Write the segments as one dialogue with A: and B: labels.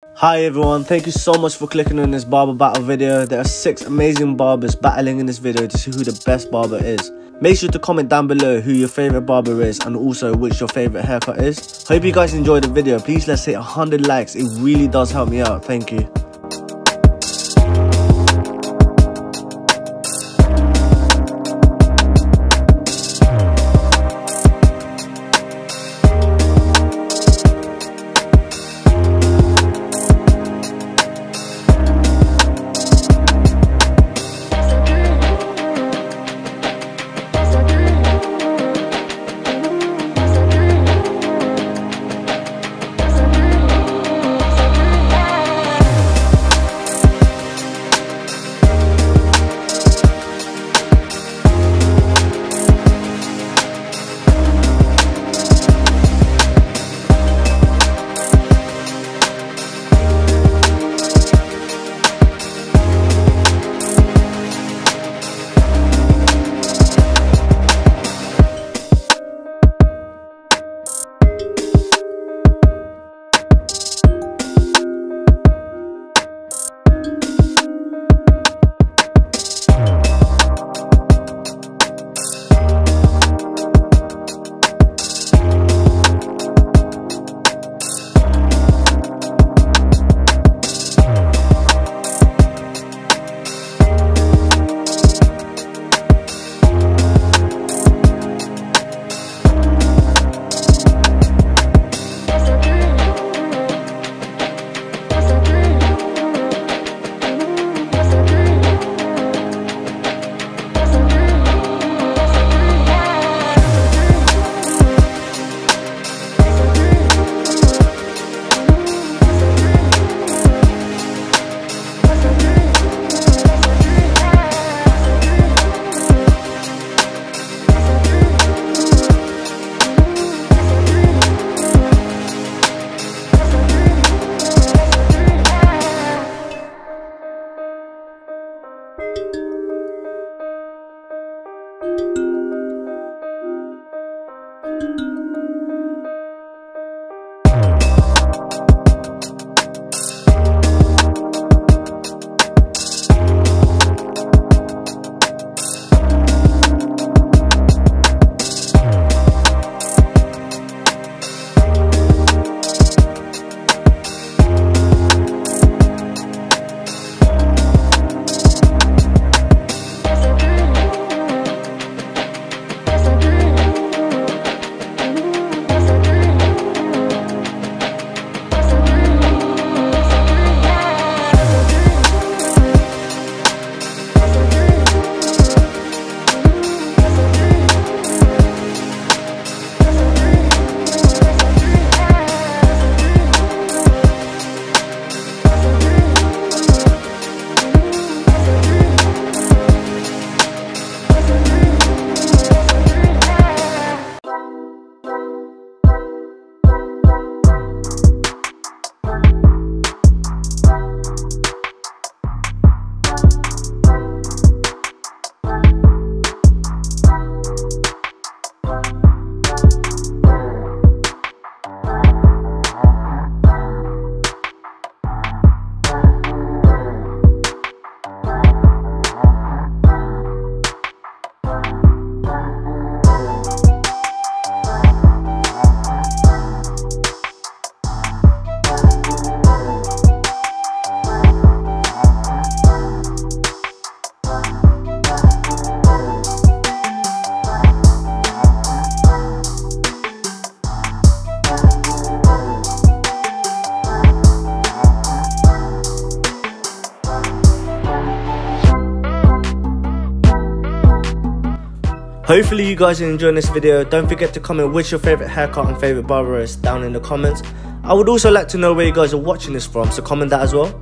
A: Hi everyone, thank you so much for clicking on this barber battle video. There are 6 amazing barbers battling in this video to see who the best barber is. Make sure to comment down below who your favourite barber is and also which your favourite haircut is. Hope you guys enjoyed the video. Please let's hit 100 likes, it really does help me out, thank you. Hopefully you guys are enjoying this video. Don't forget to comment which your favourite haircut and favourite barber is down in the comments. I would also like to know where you guys are watching this from, so comment that as well.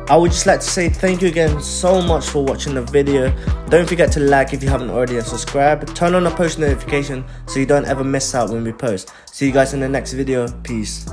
A: I would just like to say thank you again so much for watching the video. Don't forget to like if you haven't already and subscribe. Turn on the post notification so you don't ever miss out when we post. See you guys in the next video. Peace.